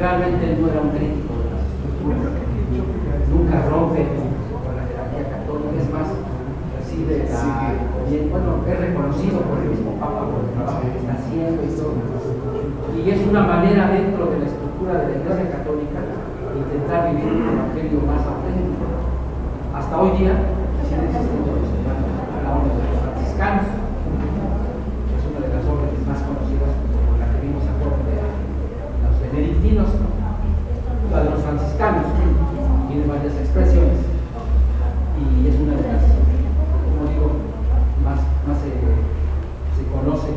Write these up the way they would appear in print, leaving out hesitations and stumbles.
realmente él no era un crítico de las estructuras, nunca rompe con la jerarquía católica, es más, recibe bueno, es reconocido por el mismo Papa por el trabajo que está haciendo y todo. Y es una manera dentro de la estructura de la Iglesia Católica intentar vivir un evangelio más auténtico. Hasta hoy día siguen existiendo la orden de los franciscanos, que es una de las órdenes más conocidas por la que vimos a de los benedictinos, la de los franciscanos, tiene varias expresiones y es una de las, como digo, más se conoce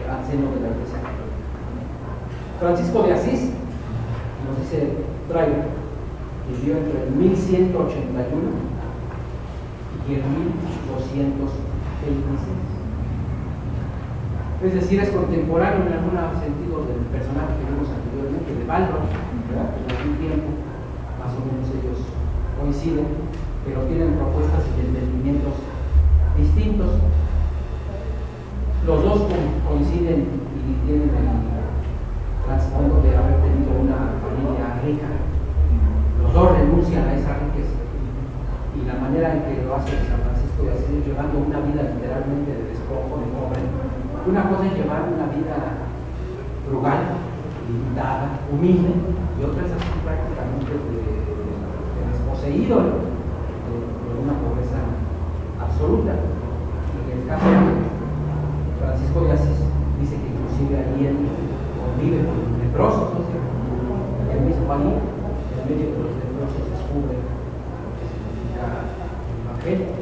al seno de la Iglesia Católica. Francisco de Asís, nos dice Trailer, vivió entre el 1181 y el 1226. Es decir, es contemporáneo en algún sentido del personaje que vimos anteriormente, de Baldor, ¿verdad? En algún tiempo, más o menos ellos coinciden, pero tienen propuestas y entendimientos distintos. Los dos coinciden y tienen el trasfondo de haber tenido una familia rica. Los dos renuncian a esa riqueza y la manera en que lo hace San Francisco de Asís, llevando una vida literalmente de despojo, de pobre. Una cosa es llevar una vida frugal, limitada, humilde, y otra es así prácticamente de desposeído de una pobreza absoluta. Y en el caso de Francisco de Asís dice que inclusive allí él convive con los leprosos, ¿no? El mismo ahí, en medio de los leprosos, descubre lo que significa el Evangelio.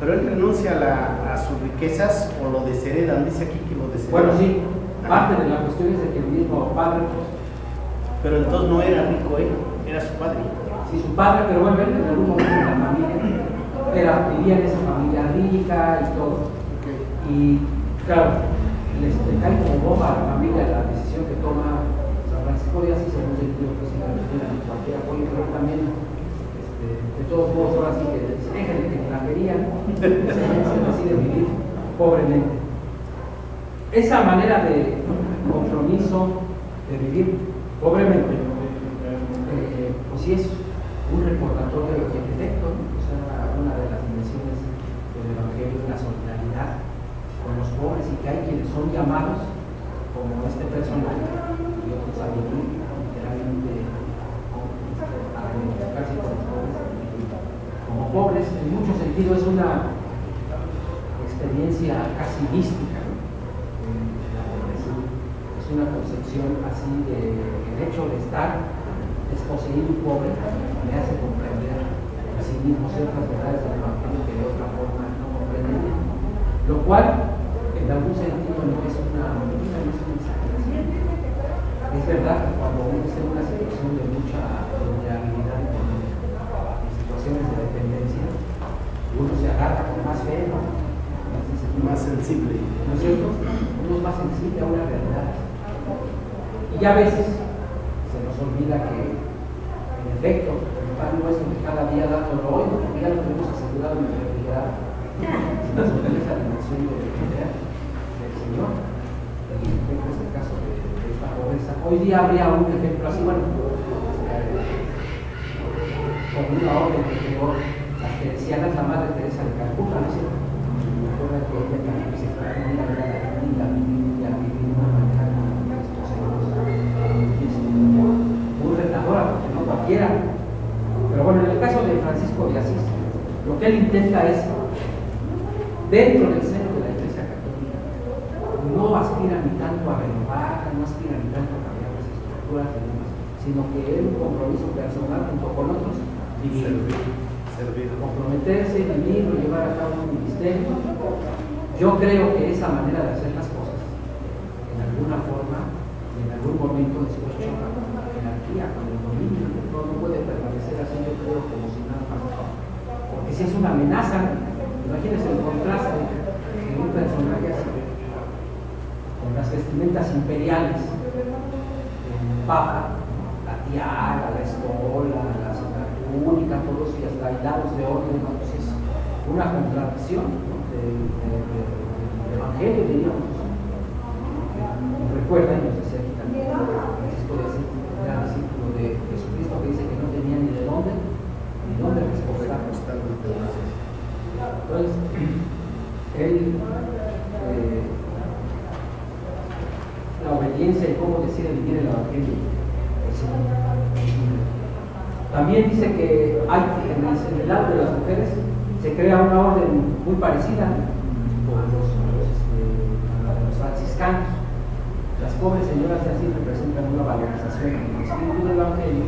Pero él renuncia a sus riquezas o lo desheredan, dice aquí que lo desheredan. Bueno, sí, parte de la cuestión es de que el mismo padre, pues, pero entonces no era rico él, era su padre. Sí, su padre, pero bueno, él en algún momento de la familia vivía en esa familia rica y todo. Y claro, les cae como bomba a la familia la decisión que toma San Francisco de Asís, en un sentido que si no tienen cualquier apoyo, pero también de todos modos ahora sí que se dejan de tecnología, se decide vivir pobremente. Esa manera de compromiso de vivir pobremente, pues sí es un recordatorio de efecto, ¿no? O sea, una de las dimensiones del Evangelio es la solidaridad con los pobres y que hay quienes son llamados, como este personaje, y otros a vivir literalmente a identificarse con los pobres. Como pobres, en muchos sentidos es una experiencia casi mística, ¿no? Es una concepción así de el hecho de estar desposeído y pobre me hace comprender a sí mismo ciertas verdades del Evangelio que de otra forma no comprenden, lo cual en algún sentido no es una exageración. Es verdad que cuando uno está en una situación de mucha vulnerabilidad económica, en situaciones de dependencia, uno se agarra con más fe, ¿no? Más sensible. ¿No es cierto? Uno es más sensible a una realidad. Y ya a veces se nos olvida que, en efecto, el pan nuestro que cada día dándolo hoy, porque ya lo tenemos asegurado en la realidad, sino sobre esa dimensión de del Señor. Y en efecto es el caso de esta pobreza. Hoy día habría un ejemplo así, bueno, con una orden que llegó las teresianas, la Madre Teresa de Calcuta, ¿no es cierto? Me acuerdo que ella también se fue a una vida y a vivir de una manera muy retadora, porque no cualquiera. Pero bueno, en el caso de Francisco de Asís, lo que él intenta es, dentro del seno de la Iglesia Católica, no aspira ni tanto a renovar, no aspira ni tanto a cambiar las estructuras y demás, sino que él un compromiso personal junto con otros, servir, comprometerse, vivir o llevar a cabo un ministerio. Yo creo que esa manera de hacer las cosas, en alguna forma, en algún momento después choca con la jerarquía, con el dominio. No puede permanecer así, yo creo, como si nada pasara. Porque si es una amenaza, imagínense el contraste de un personaje así, con las vestimentas imperiales, el Papa, la tiara, la estola, la túnica, todos y hasta hilados de oro, ¿no? Pues es una contradicción, ¿no? del Evangelio, diríamos. Recuerden, nos decía aquí también Francisco de Asís, decide dividir el Evangelio. También dice que hay, en el lado de las mujeres se crea una orden muy parecida por los franciscanos. Las pobres señoras de así representan una valorización del espíritu del Evangelio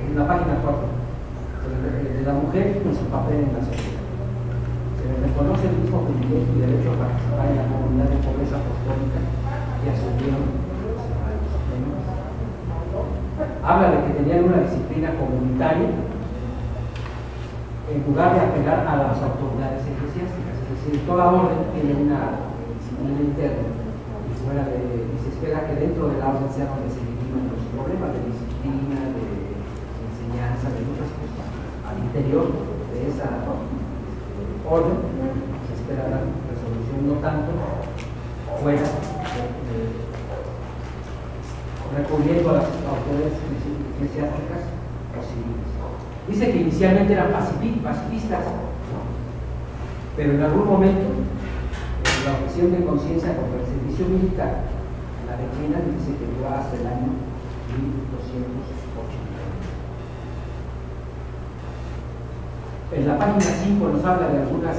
en la página 4 de la mujer en su papel en la sociedad. Se le reconoce el mismo privilegio y derecho a participar en la comunidad de pobreza apostólica que asumieron los hermanos. Habla de que tenían una disciplina comunitaria en lugar de apelar a las autoridades eclesiásticas, es decir, toda orden tiene una disciplina interna y se espera que dentro de la orden sea donde se diriman los problemas de disciplina, de enseñanza, de muchas cosas. Al interior de esa orden se espera la resolución, no tanto fuera recurriendo a las autoridades eclesiásticas o civiles. Dice que inicialmente eran pacifistas, pero en algún momento la objeción de conciencia contra el servicio militar, la declina, dice que duró hasta el año 1280. En la página 5 nos habla de algunas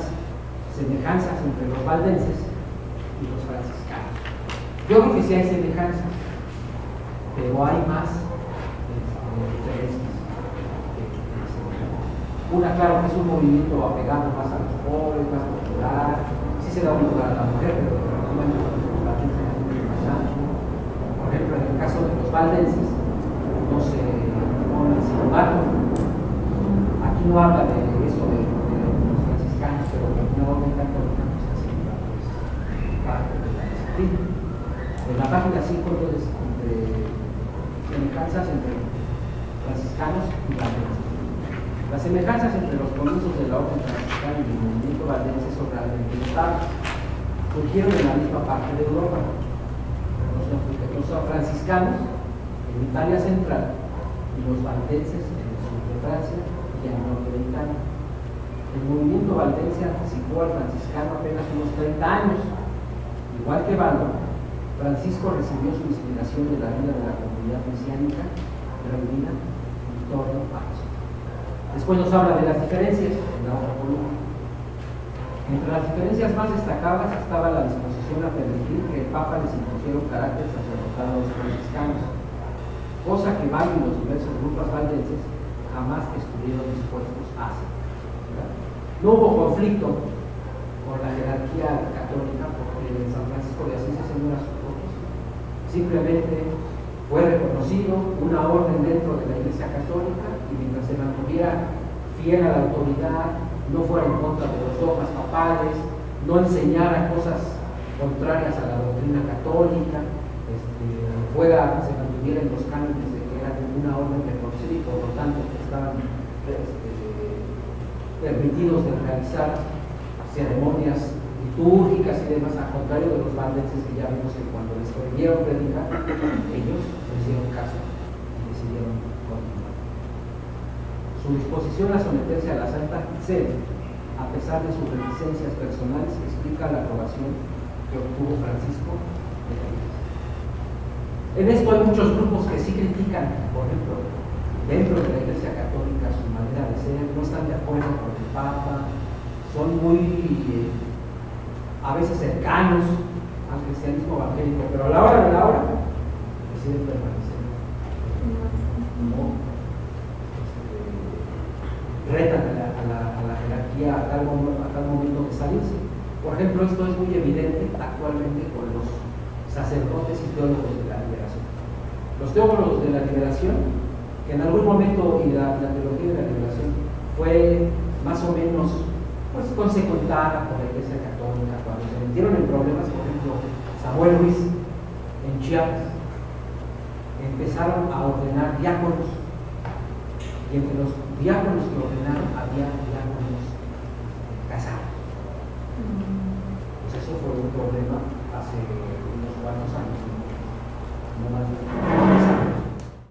semejanzas entre los valdenses y los franciscanos. Yo creo que sí hay semejanzas, pero hay más diferencias. Una, claro, que es un movimiento apegado más a los pobres, más popular, sí se da un lugar a la mujer, pero la gente es muy más amplio. Por ejemplo, en el caso de los valdenses, no se ponen sin embargo. Aquí no habla de eso de los franciscanos, pero no orden católica, pues así es parte de la disciplina. En la página 5, entonces, semejanzas entre franciscanos y valdenses. Las semejanzas entre los comienzos de la orden franciscana y el movimiento valdense son realmente notables. Surgieron en la misma parte de Europa. Los franciscanos en Italia central y los valdenses en el sur de Francia y en el norte de Italia. El movimiento valdense anticipó al franciscano apenas unos 30 años. Igual que Baldo, Francisco recibió su inspiración de la vida de la comunidad mesiánica reunida en torno a Jesús. Después nos habla de las diferencias en la otra columna. Entre las diferencias más destacadas estaba la disposición a permitir que el Papa les impusiera un carácter sacerdotal a los franciscanos, cosa que Baldo y los diversos grupos valdenses jamás estuvieron dispuestos a hacer. No hubo conflicto con la jerarquía católica porque en San Francisco de Asís ese no era su propósito. Simplemente fue reconocido una orden dentro de la Iglesia Católica y mientras se mantuviera fiel a la autoridad, no fuera en contra de los dogmas papales, no enseñara cosas contrarias a la doctrina católica, se mantuviera en los cánones de que era una orden reconocida y por lo tanto estaban permitidos de realizar ceremonias litúrgicas y demás, al contrario de los valdenses que ya vimos que cuando les prohibieron predicar, ellos hicieron caso y decidieron continuar. Su disposición a someterse a la Santa Sede, a pesar de sus reticencias personales, explica la aprobación que obtuvo Francisco de la Iglesia. En esto hay muchos grupos que sí critican, por ejemplo, dentro de la Iglesia Católica su manera de ser, no están de acuerdo con el Papa, son muy a veces cercanos al cristianismo evangélico, pero a la hora de la hora deciden permanecer. No, retan a la jerarquía a tal momento de salirse. Por ejemplo, esto es muy evidente actualmente con los sacerdotes y teólogos de la liberación. Los teólogos de la liberación, que en algún momento y la teología de la liberación fue más o menos consecutada por la Iglesia Católica, cuando se metieron en problemas, por ejemplo, Samuel Ruiz en Chiapas, empezaron a ordenar diáconos, y entre los diáconos que ordenaron había diáconos casados. Pues eso fue un problema hace unos cuantos años, no más de